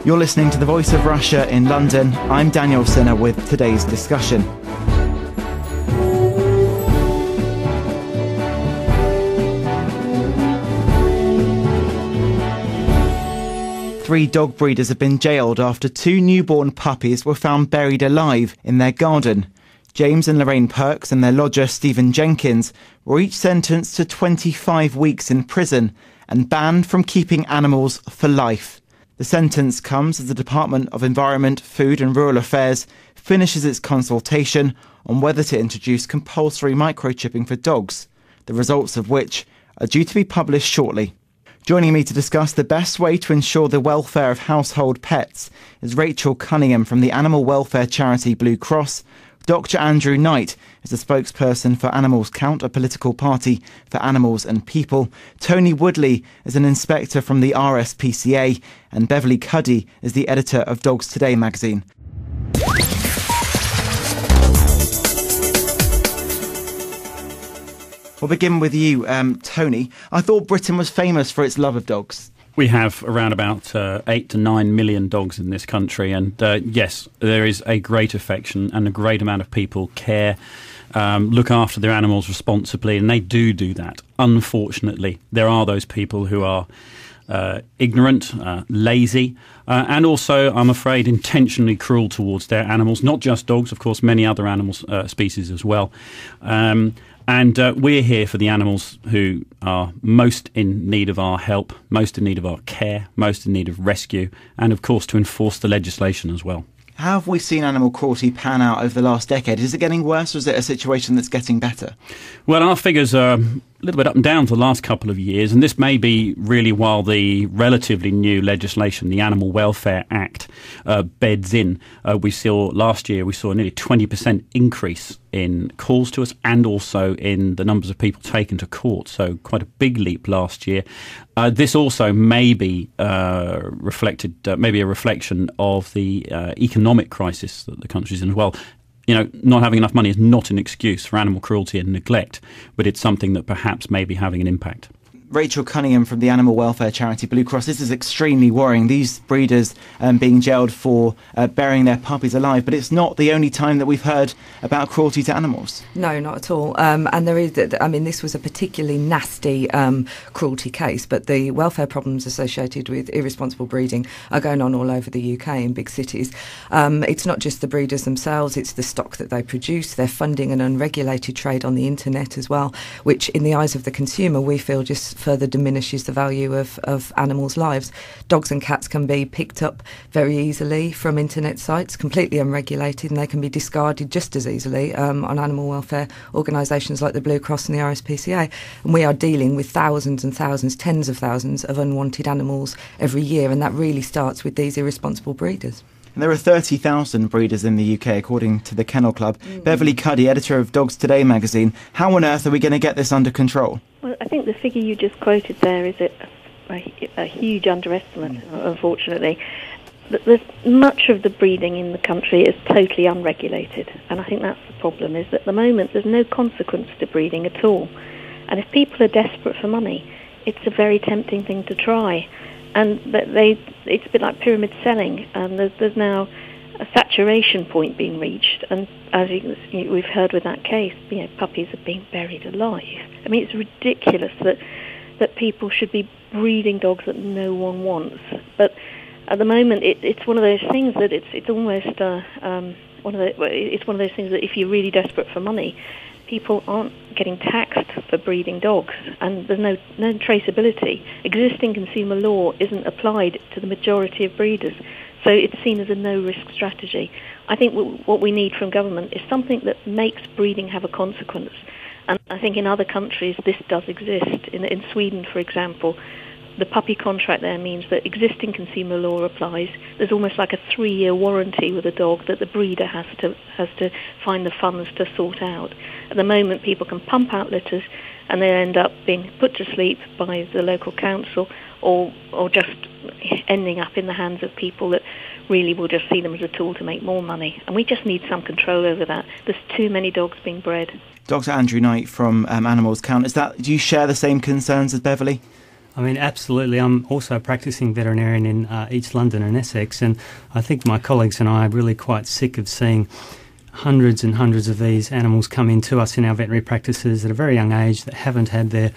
You're listening to The Voice of Russia in London. I'm Daniel Cinna with today's discussion. Three dog breeders have been jailed after two newborn puppies were found buried alive in their garden. James and Lorraine Perks and their lodger Stephen Jenkins were each sentenced to 25 weeks in prison and banned from keeping animals for life. The sentence comes as the Department of Environment, Food and Rural Affairs finishes its consultation on whether to introduce compulsory microchipping for dogs, the results of which are due to be published shortly. Joining me to discuss the best way to ensure the welfare of household pets is Rachel Cunningham from the animal welfare charity Blue Cross. Dr. Andrew Knight is the spokesperson for Animals Count, a political party for animals and people. Tony Woodley is an inspector from the RSPCA. And Beverley Cuddy is the editor of Dogs Today magazine. We'll begin with you, Tony. I thought Britain was famous for its love of dogs. We have around about 8 to 9 million dogs in this country, and yes, there is a great affection and a great amount of people care, look after their animals responsibly, and they do that. Unfortunately, there are those people who are ignorant, lazy, and also, I'm afraid, intentionally cruel towards their animals, not just dogs, of course, many other animals, species as well. And we're here for the animals who are most in need of our help, most in need of our care, most in need of rescue, and of course to enforce the legislation as well. How have we seen animal cruelty pan out over the last decade? Is it getting worse, or is it a situation that's getting better? Well, our figures are a little bit up and down for the last couple of years, and this may be really while the relatively new legislation, the Animal Welfare Act, beds in. Last year we saw a nearly 20% increase in calls to us and also in the numbers of people taken to court, so quite a big leap last year. This also may be reflected, maybe a reflection of the economic crisis that the country's in as well. You know, not having enough money is not an excuse for animal cruelty and neglect, but it's something that perhaps may be having an impact. Rachel Cunningham from the animal welfare charity Blue Cross. This is extremely worrying. These breeders being jailed for burying their puppies alive, but it's not the only time that we've heard about cruelty to animals. No, not at all. And there is, this was a particularly nasty cruelty case, but the welfare problems associated with irresponsible breeding are going on all over the UK in big cities. It's not just the breeders themselves, it's the stock that they produce. They're funding an unregulated trade on the internet as well, which in the eyes of the consumer we feel just further diminishes the value of animals' lives. Dogs and cats can be picked up very easily from internet sites, completely unregulated, and they can be discarded just as easily on animal welfare organisations like the Blue Cross and the RSPCA. And we are dealing with thousands and thousands, tens of thousands of unwanted animals every year, and that really starts with these irresponsible breeders. And there are 30,000 breeders in the UK, according to the Kennel Club. Beverley Cuddy, editor of Dogs Today magazine. How on earth are we going to get this under control? Well, I think the figure you just quoted there is a huge underestimate, unfortunately. There's much of the breeding in the country is totally unregulated, and I think that's the problem, is that at the moment there's no consequence to breeding at all. And if people are desperate for money, it's a very tempting thing to try. And it's a bit like pyramid selling, and there's now a saturation point being reached. And as we've heard with that case, puppies are being buried alive. I mean, it's ridiculous that people should be breeding dogs that no one wants. But at the moment, it's one of those things that it's almost one of those things that if you're really desperate for money, people aren't getting taxed for breeding dogs, and there's no traceability. Existing consumer law isn't applied to the majority of breeders, so it's seen as a no-risk strategy. I think what we need from government is something that makes breeding have a consequence, and I think in other countries this does exist. In Sweden, for example, the puppy contract there means that existing consumer law applies. There's almost like a 3-year warranty with a dog that the breeder has to find the funds to sort out. At the moment, people can pump out litters and they end up being put to sleep by the local council or just ending up in the hands of people that really will just see them as a tool to make more money. And we just need some control over that. There's too many dogs being bred. Dr. Andrew Knight from Animals Count, do you share the same concerns as Beverley? I mean, absolutely. I'm also a practising veterinarian in East London and Essex, and I think my colleagues and I are really quite sick of seeing hundreds and hundreds of these animals come into us in our veterinary practices at a very young age that haven't had their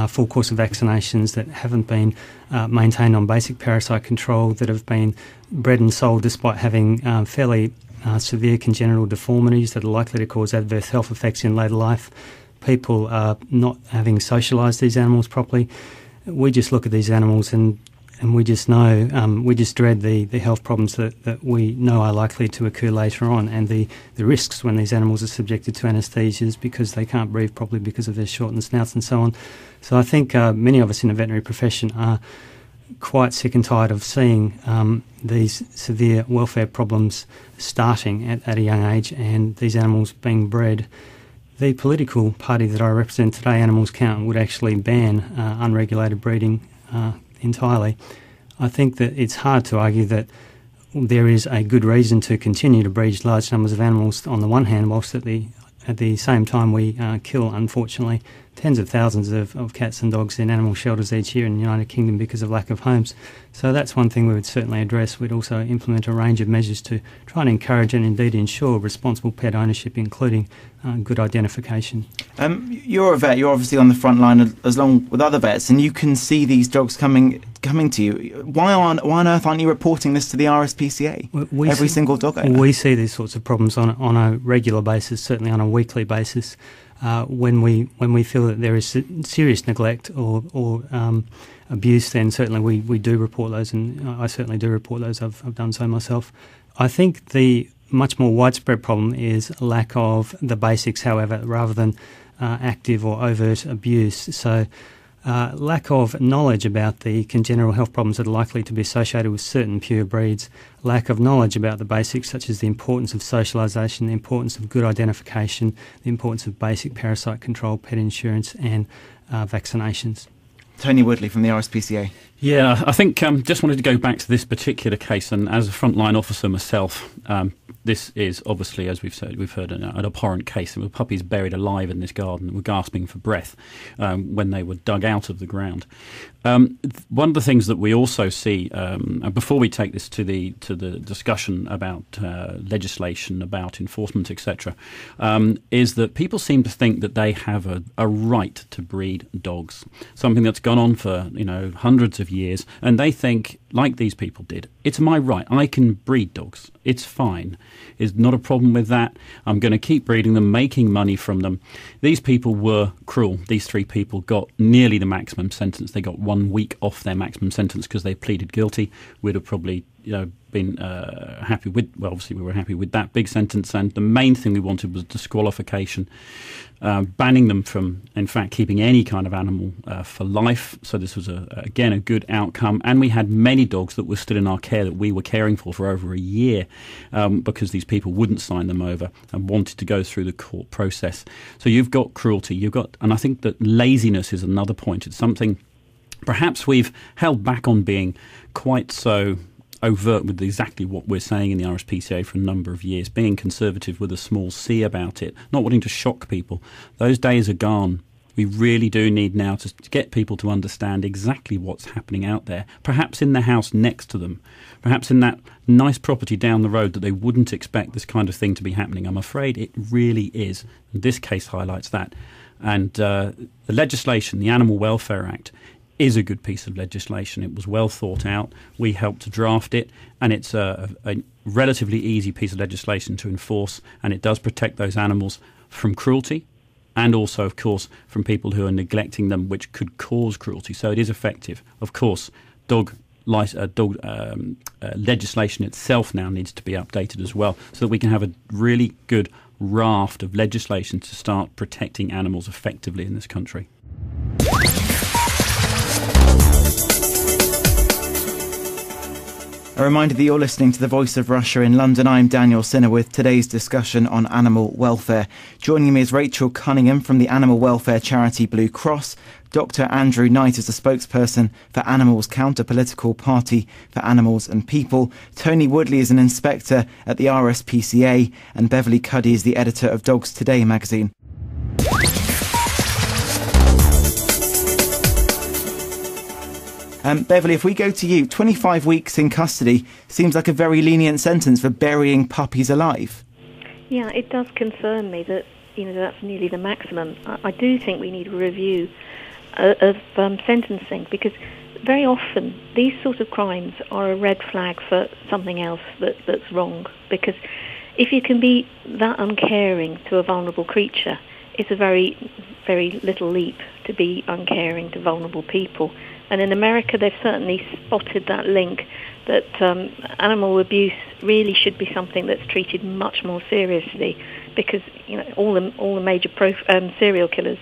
full course of vaccinations, that haven't been maintained on basic parasite control, that have been bred and sold despite having fairly severe congenital deformities that are likely to cause adverse health effects in later life. People are not having socialised these animals properly. We just look at these animals and we just know, we just dread the health problems that we know are likely to occur later on, and the risks when these animals are subjected to anaesthesias because they can't breathe properly because of their shortened snouts and so on. So I think many of us in the veterinary profession are quite sick and tired of seeing these severe welfare problems starting at a young age and these animals being bred. The political party that I represent today, Animals Count, would actually ban unregulated breeding entirely. I think that it's hard to argue that there is a good reason to continue to breed large numbers of animals on the one hand, whilst at the same time we kill, unfortunately, tens of thousands of cats and dogs in animal shelters each year in the United Kingdom because of lack of homes. So that's one thing we would certainly address. We'd also implement a range of measures to try and encourage and indeed ensure responsible pet ownership, including good identification. You're a vet, you're obviously on the front line as long with other vets, and you can see these dogs coming to you. Why on earth aren't you reporting this to the RSPCA? Every single dog owner? We see these sorts of problems on a regular basis, certainly on a weekly basis. When we feel that there is serious neglect or abuse, then certainly we do report those, and I certainly do report those. I've done so myself. I think the much more widespread problem is lack of the basics, however, rather than active or overt abuse. So lack of knowledge about the congenital health problems that are likely to be associated with certain pure breeds, lack of knowledge about the basics such as the importance of socialisation, the importance of good identification, the importance of basic parasite control, pet insurance and vaccinations. Tony Woodley from the RSPCA. Yeah, I think just wanted to go back to this particular case, and as a frontline officer myself, this is obviously, as we've heard an abhorrent case. There were puppies buried alive in this garden that were gasping for breath when they were dug out of the ground. One of the things that we also see, before we take this to the discussion about legislation, about enforcement, etc., is that people seem to think that they have a right to breed dogs, something that's gone on for hundreds of years, and they think, like these people did, it's my right. I can breed dogs. It's fine. There's not a problem with that. I'm going to keep breeding them, making money from them. These people were cruel. These three people got nearly the maximum sentence. They got 1 week off their maximum sentence because they pleaded guilty. We'd have probably been happy with, well, obviously we were happy with that big sentence, and the main thing we wanted was disqualification, banning them from, in fact, keeping any kind of animal for life. So this was, again, a good outcome. And we had many dogs that were still in our care that we were caring for over a year because these people wouldn't sign them over and wanted to go through the court process. So you've got cruelty, and I think that laziness is another point. It's something perhaps we've held back on being quite so overt with exactly what we're saying in the RSPCA for a number of years, being conservative with a small c about it, not wanting to shock people. Those days are gone. We really do need now to get people to understand exactly what's happening out there, perhaps in the house next to them, perhaps in that nice property down the road that they wouldn't expect this kind of thing to be happening. I'm afraid it really is. And this case highlights that. And the legislation, the Animal Welfare Act, is a good piece of legislation. It was well thought out. We helped to draft it, and it's a relatively easy piece of legislation to enforce, and it does protect those animals from cruelty and also, of course, from people who are neglecting them, which could cause cruelty. So it is effective. Of course, dog legislation itself now needs to be updated as well so that we can have a really good raft of legislation to start protecting animals effectively in this country. A reminder that you're listening to The Voice of Russia in London. I'm Daniel Cinna with today's discussion on animal welfare. Joining me is Rachel Cunningham from the animal welfare charity Blue Cross. Dr. Andrew Knight is the spokesperson for Animals Count, a political party for animals and people. Tony Woodley is an inspector at the RSPCA, and Beverley Cuddy is the editor of Dogs Today magazine. Beverley, if we go to you, 25 weeks in custody seems like a very lenient sentence for burying puppies alive. Yeah, it does concern me that that's nearly the maximum. I do think we need a review of sentencing, because very often these sort of crimes are a red flag for something else that's wrong. Because if you can be that uncaring to a vulnerable creature, it's a very, very little leap to be uncaring to vulnerable people. And in America, they've certainly spotted that link, that animal abuse really should be something that's treated much more seriously, because all the major serial killers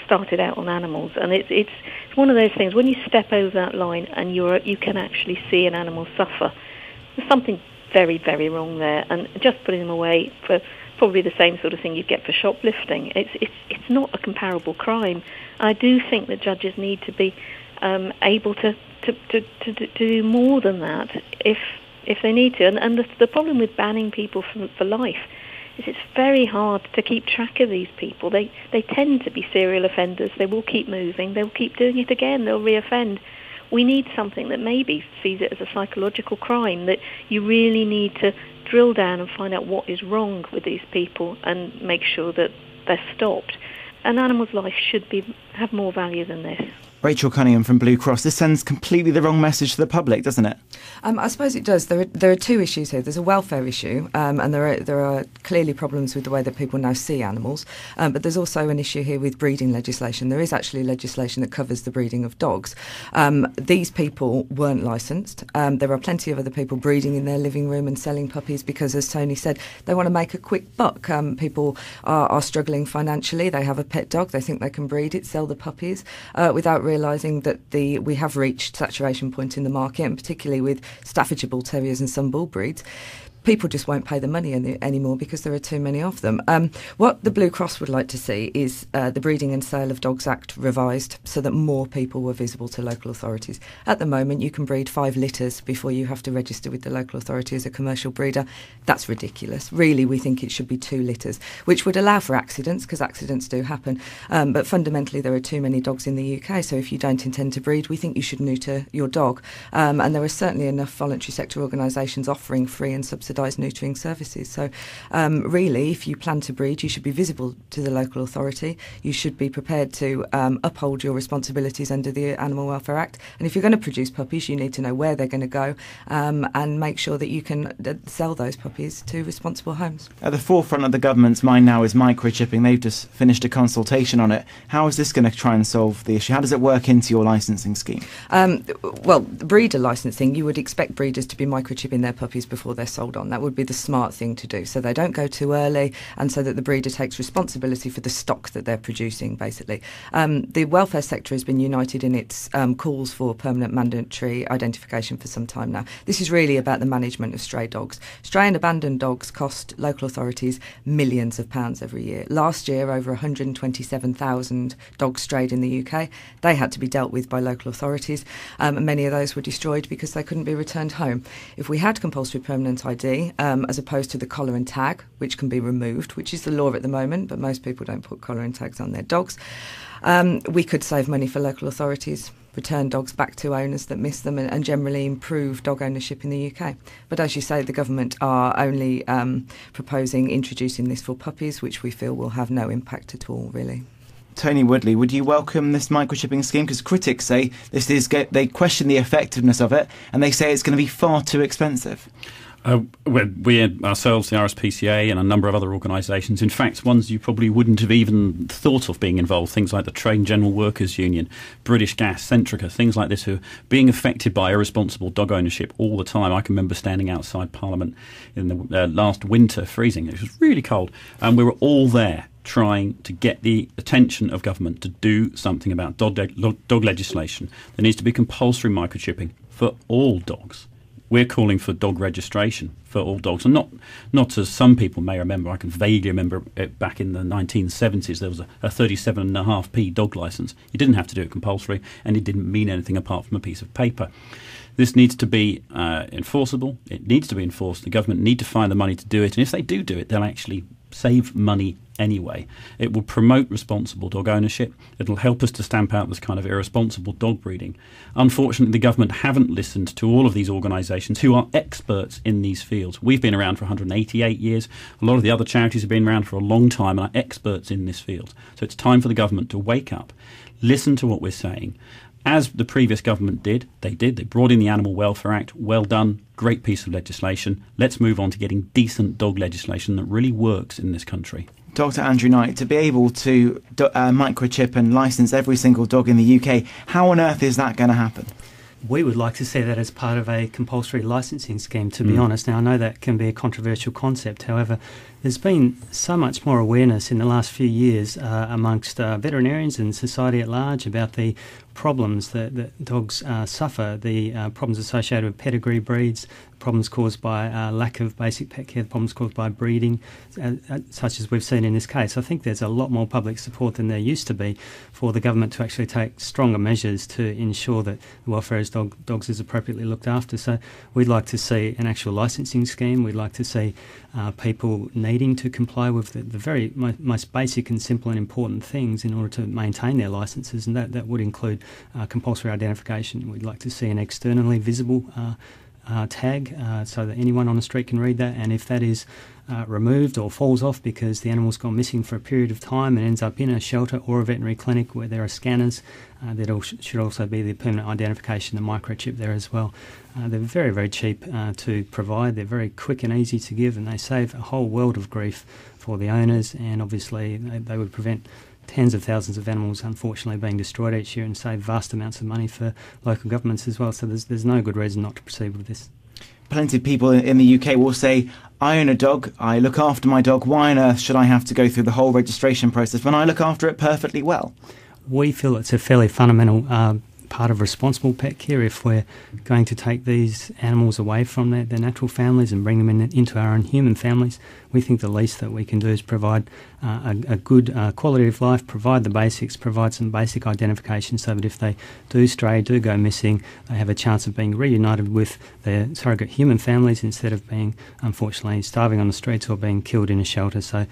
started out on animals, and it's one of those things. When you step over that line and you can actually see an animal suffer, there's something very, very wrong there. And just putting them away for probably the same sort of thing you'd get for shoplifting. It's not a comparable crime. I do think that judges need to be able to do more than that if they need to. And the problem with banning people for life is it's very hard to keep track of these people. They tend to be serial offenders. They will keep moving. They'll keep doing it again. They'll reoffend. We need something that maybe sees it as a psychological crime, that you really need to drill down and find out what is wrong with these people and make sure that they're stopped. An animal's life should have more value than this. Rachel Cunningham from Blue Cross. This sends completely the wrong message to the public, doesn't it? I suppose it does. There are two issues here. There's a welfare issue, and there are clearly problems with the way that people now see animals. But there's also an issue here with breeding legislation. There is actually legislation that covers the breeding of dogs. These people weren't licensed. There are plenty of other people breeding in their living room and selling puppies because, as Tony said, they want to make a quick buck. People are struggling financially. They have a pet dog. They think they can breed it, sell the puppies, without realising that we have reached saturation point in the market, and particularly with Staffordshire Bull Terriers and some bull breeds. People just won't pay the money anymore because there are too many of them. What the Blue Cross would like to see is the Breeding and Sale of Dogs Act revised so that more people were visible to local authorities. At the moment, you can breed 5 litters before you have to register with the local authority as a commercial breeder. That's ridiculous. Really, we think it should be 2 litters, which would allow for accidents, because accidents do happen. But fundamentally, there are too many dogs in the UK, so if you don't intend to breed, we think you should neuter your dog. And there are certainly enough voluntary sector organisations offering free and subsidised neutering services. So really, if you plan to breed, you should be visible to the local authority. You should be prepared to uphold your responsibilities under the Animal Welfare Act. And if you're going to produce puppies, you need to know where they're going to go and make sure that you can sell those puppies to responsible homes. At the forefront of the government's mind now is microchipping. They've just finished a consultation on it. How is this going to try and solve the issue? How does it work into your licensing scheme? Well, breeder licensing, you would expect breeders to be microchipping their puppies before they're sold on. That would be the smart thing to do, so they don't go too early and so that the breeder takes responsibility for the stock that they're producing, basically. The welfare sector has been united in its calls for permanent mandatory identification for some time now. This is really about the management of stray dogs. Stray and abandoned dogs cost local authorities millions of pounds every year. Last year, over 127,000 dogs strayed in the UK. They had to be dealt with by local authorities, and many of those were destroyed because they couldn't be returned home. If we had compulsory permanent ID, as opposed to the collar and tag, which can be removed, which is the law at the moment, but most people don't put collar and tags on their dogs, we could save money for local authorities, return dogs back to owners that miss them, and generally improve dog ownership in the UK. But as you say, the government are only proposing introducing this for puppies, which we feel will have no impact at all, really. Tony Woodley, would you welcome this microchipping scheme? Because critics say they question the effectiveness of it, and they say it's going to be far too expensive. We ourselves, the RSPCA, and a number of other organisations, in fact, ones you probably wouldn't have even thought of being involved, things like the Trade General Workers Union, British Gas, Centrica, things like this, who are being affected by irresponsible dog ownership all the time. I can remember standing outside Parliament in the last winter, freezing. It was really cold, and we were all there trying to get the attention of government to do something about dog legislation. There needs to be compulsory microchipping for all dogs. We're calling for dog registration for all dogs, and not as some people may remember. I can vaguely remember it back in the 1970s. There was a 37.5p dog licence. You didn't have to do it compulsory, and it didn't mean anything apart from a piece of paper. This needs to be enforceable. It needs to be enforced. The government need to find the money to do it, and if they do it, they'll actually save money anyway. It will promote responsible dog ownership. It'll help us to stamp out this kind of irresponsible dog breeding. Unfortunately, the government haven't listened to all of these organisations who are experts in these fields. We've been around for 188 years. A lot of the other charities have been around for a long time and are experts in this field. So it's time for the government to wake up, listen to what we're saying. As the previous government did. They brought in the Animal Welfare Act. Well done. Great piece of legislation. Let's move on to getting decent dog legislation that really works in this country. Dr. Andrew Knight, to be able to microchip and licence every single dog in the UK, how on earth is that going to happen? We would like to see that as part of a compulsory licensing scheme, to be honest. Now, I know that can be a controversial concept. However, there's been so much more awareness in the last few years amongst veterinarians and society at large about the problems that dogs suffer, the problems associated with pedigree breeds, problems caused by lack of basic pet care, problems caused by breeding, such as we've seen in this case. I think there's a lot more public support than there used to be for the government to actually take stronger measures to ensure that the welfare of dogs is appropriately looked after. So we'd like to see an actual licensing scheme. We'd like to see people needing to comply with the very most basic and simple and important things in order to maintain their licences, and that would include compulsory identification. We'd like to see an externally visible tag so that anyone on the street can read that, and if that is removed or falls off because the animal's gone missing for a period of time and ends up in a shelter or a veterinary clinic where there are scanners, there should also be the permanent identification, the microchip there as well. They're very, very cheap to provide. They're very quick and easy to give, and they save a whole world of grief for the owners, and obviously they would prevent tens of thousands of animals unfortunately being destroyed each year and save vast amounts of money for local governments as well. So there's no good reason not to proceed with this. Plenty of people in the UK will say, I own a dog, I look after my dog, why on earth should I have to go through the whole registration process when I look after it perfectly well? We feel it's a fairly fundamental part of responsible pet care. If we're going to take these animals away from their natural families and bring them into our own human families, we think the least that we can do is provide a good quality of life, provide the basics, provide some basic identification so that if they do stray, do go missing, they have a chance of being reunited with their surrogate human families instead of being, unfortunately, starving on the streets or being killed in a shelter. So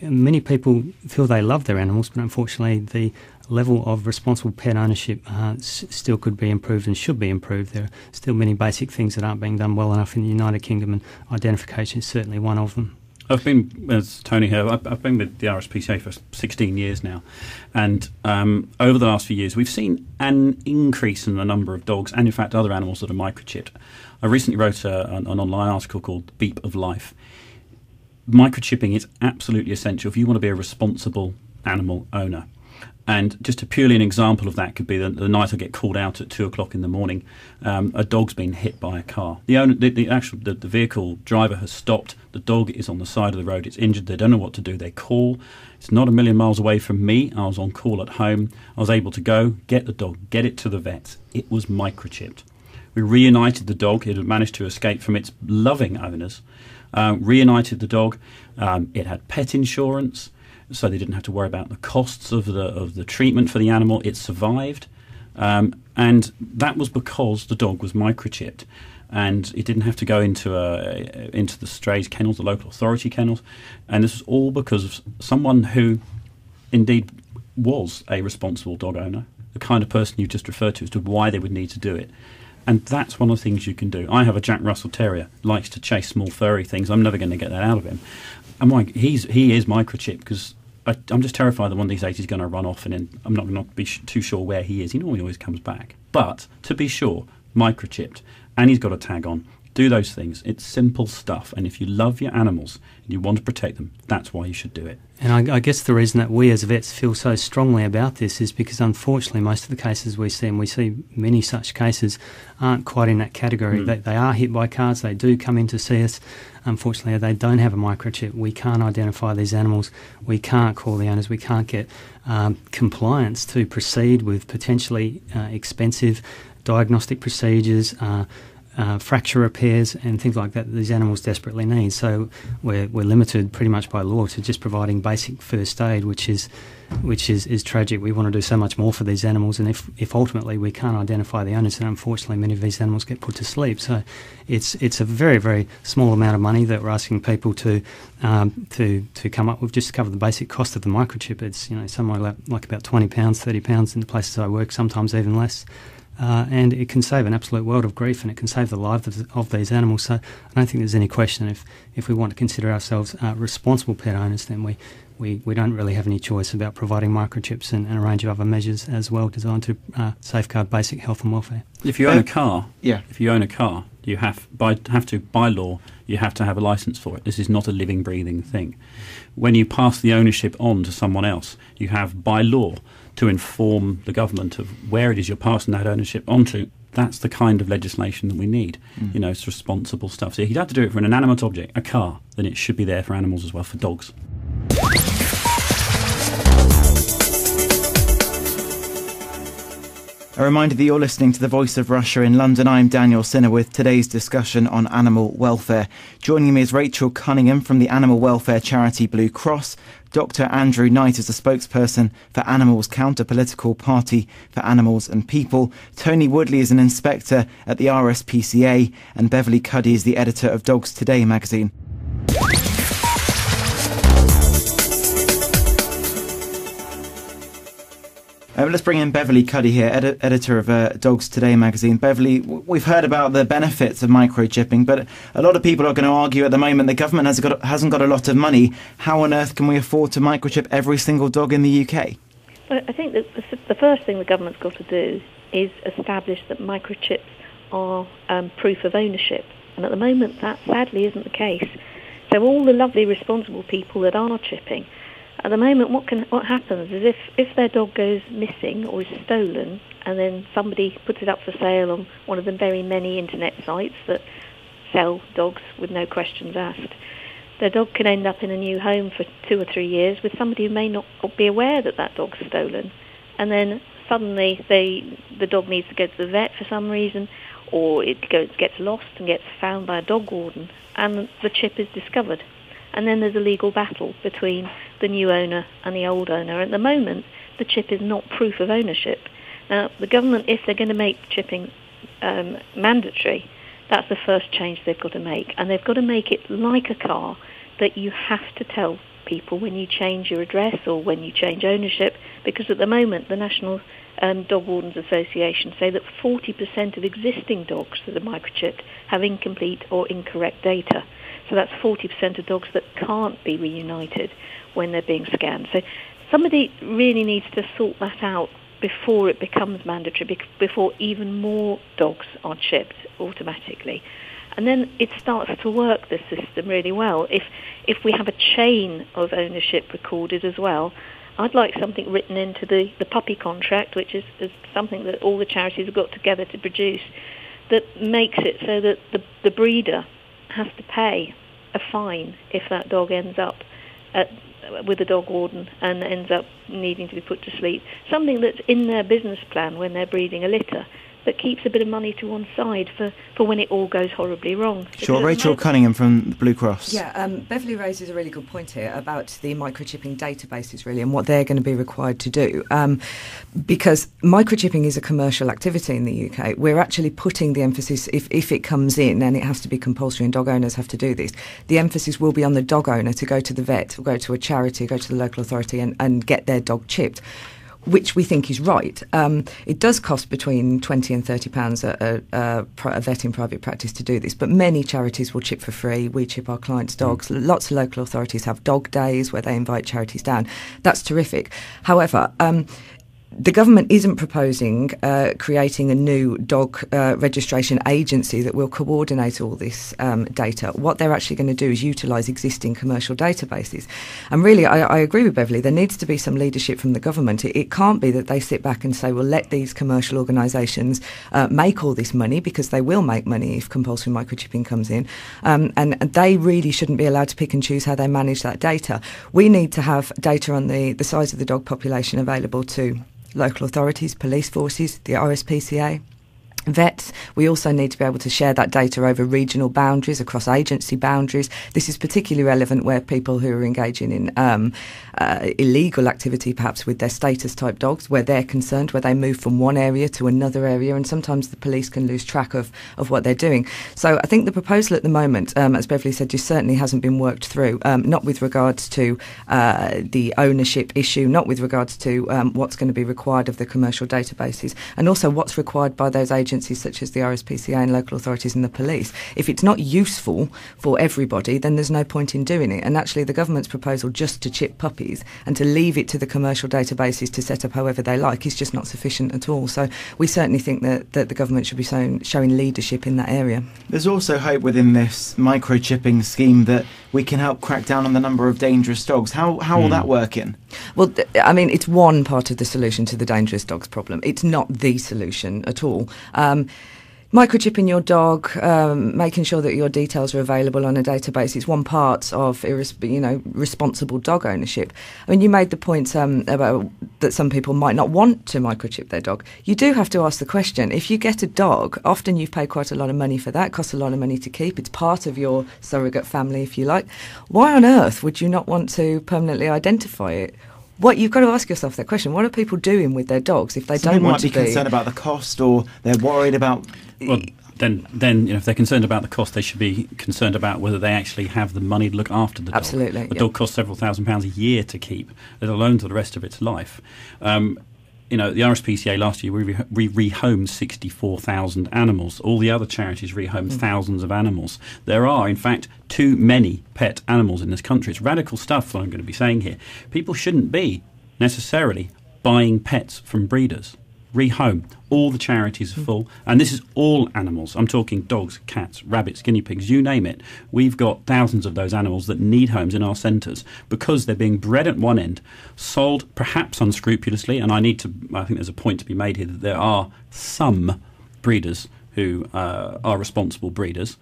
many people feel they love their animals, but unfortunately the level of responsible pet ownership still could be improved and should be improved. There are still many basic things that aren't being done well enough in the United Kingdom, and identification is certainly one of them. I've been, as Tony here, I've been with the RSPCA for 16 years now, and over the last few years we've seen an increase in the number of dogs and in fact other animals that are microchipped. I recently wrote an online article called Beep of Life. Microchipping is absolutely essential if you want to be a responsible animal owner. And just purely an example of that could be the night I get called out at 2 o'clock in the morning, a dog's been hit by a car. The vehicle driver has stopped. The dog is on the side of the road. It's injured. They don't know what to do. They call. It's not a million miles away from me. I was on call at home. I was able to go, get the dog, get it to the vet. It was microchipped. We reunited the dog. It had managed to escape from its loving owners. Reunited the dog. It had pet insurance, so they didn't have to worry about the costs of the treatment for the animal. It survived, and that was because the dog was microchipped, and it didn't have to go into the strays kennels, the local authority kennels, and this was all because of someone who indeed was a responsible dog owner, the kind of person you just referred to as to why they would need to do it. And that's one of the things you can do. I have a Jack Russell Terrier, likes to chase small furry things. I'm never going to get that out of him. He is microchipped because I'm just terrified that one of these days he's going to run off, and then I'm not going to be too sure where he is. He normally always comes back. But to be sure, microchipped, and he's got a tag on. Do those things. It's simple stuff. And if you love your animals and you want to protect them, that's why you should do it. And I guess the reason that we as vets feel so strongly about this is because unfortunately most of the cases we see, and we see many such cases, aren't quite in that category. They are hit by cars. They do come in to see us. Unfortunately, they don't have a microchip. We can't identify these animals. We can't call the owners. We can't get compliance to proceed with potentially expensive diagnostic procedures, fracture repairs and things like that these animals desperately need. So we're limited pretty much by law to just providing basic first aid, which is tragic. We want to do so much more for these animals, and if ultimately we can't identify the owners, then unfortunately many of these animals get put to sleep. So it's a very, very small amount of money that we're asking people to come up with just to cover the basic cost of the microchip. It's somewhere like about £20, £30 in the places I work, sometimes even less. And it can save an absolute world of grief, and it can save the lives of these animals. So I don't think there's any question if we want to consider ourselves responsible pet owners, then we don't really have any choice about providing microchips and a range of other measures as well designed to safeguard basic health and welfare. If you own a car, you have to, by law, you have to have a licence for it. This is not a living, breathing thing. When you pass the ownership on to someone else, you have, by law, to inform the government of where it is you're passing that ownership onto. That's the kind of legislation that we need. It's responsible stuff. So if you'd have to do it for an inanimate object, a car, then it should be there for animals as well, for dogs. A reminder that you're listening to The Voice of Russia in London. I'm Daniel Cinna with today's discussion on animal welfare. Joining me is Rachel Cunningham from the animal welfare charity Blue Cross. Dr. Andrew Knight is the spokesperson for Animals Counter-Political Party for Animals and People. Tony Woodley is an inspector at the RSPCA. And Beverley Cuddy is the editor of Dogs Today magazine. Let's bring in Beverley Cuddy here, editor of Dogs Today magazine. Beverley, we've heard about the benefits of microchipping, but a lot of people are going to argue at the moment the government hasn't got a lot of money. How on earth can we afford to microchip every single dog in the UK? Well, I think that the first thing the government's got to do is establish that microchips are proof of ownership. And at the moment, that sadly isn't the case. So all the lovely responsible people that are chipping, at the moment, what happens is if their dog goes missing or is stolen, and then somebody puts it up for sale on one of the very many internet sites that sell dogs with no questions asked, their dog can end up in a new home for 2 or 3 years with somebody who may not be aware that dog's stolen, and then suddenly the dog needs to go to the vet for some reason, or it gets lost and gets found by a dog warden, and the chip is discovered. And then there's a legal battle between the new owner and the old owner. At the moment, the chip is not proof of ownership. Now, the government, if they're going to make chipping mandatory, that's the first change they've got to make. And they've got to make it like a car, that you have to tell people when you change your address or when you change ownership, because at the moment, the National Dog Wardens Association say that 40% of existing dogs that are microchipped have incomplete or incorrect data. So that's 40% of dogs that can't be reunited when they're being scanned. So somebody really needs to sort that out before it becomes mandatory, before even more dogs are chipped automatically. And then it starts to work, the system, really well. If we have a chain of ownership recorded as well, I'd like something written into the puppy contract, which is something that all the charities have got together to produce, that makes it so that the breeder has to pay a fine if that dog ends up with a dog warden and ends up needing to be put to sleep. Something that's in their business plan when they're breeding a litter, that keeps a bit of money to one side for when it all goes horribly wrong. Sure. Rachel Cunningham from Blue Cross. Yeah, Beverley raises a really good point here about the microchipping databases, really, and what they're going to be required to do. Because microchipping is a commercial activity in the UK. We're actually putting the emphasis, if it comes in, and it has to be compulsory and dog owners have to do this, the emphasis will be on the dog owner to go to the vet, or go to a charity, go to the local authority and get their dog chipped, which we think is right. It does cost between £20 and £30 a vet in private practice to do this, but many charities will chip for free. We chip our clients' dogs. Lots of local authorities have dog days where they invite charities down. That's terrific. However, the government isn't proposing creating a new dog registration agency that will coordinate all this data. What they're actually going to do is utilise existing commercial databases. And really, I agree with Beverley, there needs to be some leadership from the government. It can't be that they sit back and say, well, let these commercial organisations make all this money, because they will make money if compulsory microchipping comes in. And they really shouldn't be allowed to pick and choose how they manage that data. We need to have data on the size of the dog population available to local authorities, police forces, the RSPCA, vets. We also need to be able to share that data over regional boundaries, across agency boundaries. This is particularly relevant where people who are engaging in illegal activity, perhaps with their status type dogs, where they're concerned, where they move from one area to another area, and sometimes the police can lose track of what they're doing. So I think the proposal at the moment, as Beverley said, just certainly hasn't been worked through, not with regards to the ownership issue, not with regards to what's going to be required of the commercial databases, and also what's required by those agencies such as the RSPCA and local authorities and the police. If it's not useful for everybody, then there's no point in doing it. And actually the government's proposal just to chip puppies and to leave it to the commercial databases to set up however they like is just not sufficient at all. So we certainly think that the government should be showing leadership in that area. There's also hope within this microchipping scheme that we can help crack down on the number of dangerous dogs. How will that work in? Well, I mean, it's one part of the solution to the dangerous dogs problem. It's not the solution at all. Microchipping your dog, making sure that your details are available on a database, is one part of responsible dog ownership. I mean, you made the point about that some people might not want to microchip their dog. You do have to ask the question, if you get a dog, often you've paid quite a lot of money for that, costs a lot of money to keep, it's part of your surrogate family, if you like. Why on earth would you not want to permanently identify it? You've got to ask yourself that question. What are people doing with their dogs if they don't want to be? Some might be concerned about the cost, or they're worried about. Well, then if they're concerned about the cost, they should be concerned about whether they actually have the money to look after the dog. Absolutely. The dog costs several £1,000s a year to keep, let alone for the rest of its life. The RSPCA last year, we rehomed 64,000 animals. All the other charities rehomed thousands of animals. There are, in fact, too many pet animals in this country. It's radical stuff, what I'm going to be saying here. People shouldn't be necessarily buying pets from breeders. Rehome. All the charities are full. And this is all animals. I'm talking dogs, cats, rabbits, guinea pigs, you name it. We've got thousands of those animals that need homes in our centres because they're being bred at one end, sold perhaps unscrupulously, and I think there's a point to be made here that there are some breeders who are responsible breeders.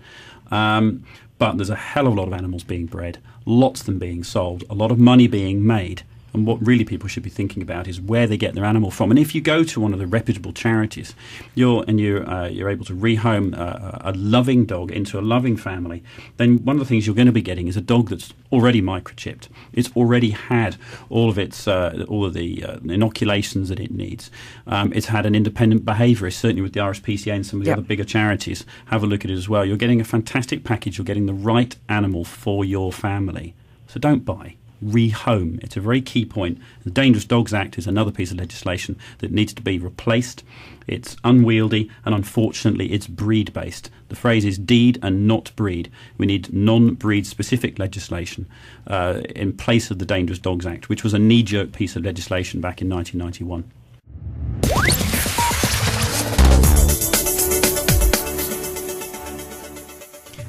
But there's a hell of a lot of animals being bred, lots of them being sold, a lot of money being made. And what really people should be thinking about is where they get their animal from. And if you go to one of the reputable charities, you're able to rehome a loving dog into a loving family, then one of the things you're going to be getting is a dog that's already microchipped. It's already had all of the inoculations that it needs. It's had an independent behaviourist, certainly with the RSPCA and some of the other bigger charities. Have a look at it as well. You're getting a fantastic package. You're getting the right animal for your family. So don't buy. Rehome. It's a very key point. The Dangerous Dogs Act is another piece of legislation that needs to be replaced. It's unwieldy and unfortunately it's breed based. The phrase is deed and not breed. We need non-breed specific legislation in place of the Dangerous Dogs Act, which was a knee-jerk piece of legislation back in 1991.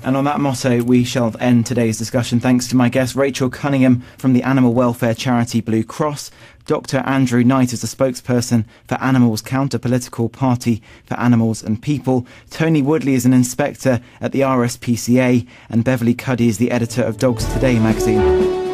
And on that motto, we shall end today's discussion. Thanks to my guest, Rachel Cunningham from the animal welfare charity Blue Cross, Dr. Andrew Knight is the spokesperson for Animals Counter-Political Party for Animals and People, Tony Woodley is an inspector at the RSPCA, and Beverley Cuddy is the editor of Dogs Today magazine.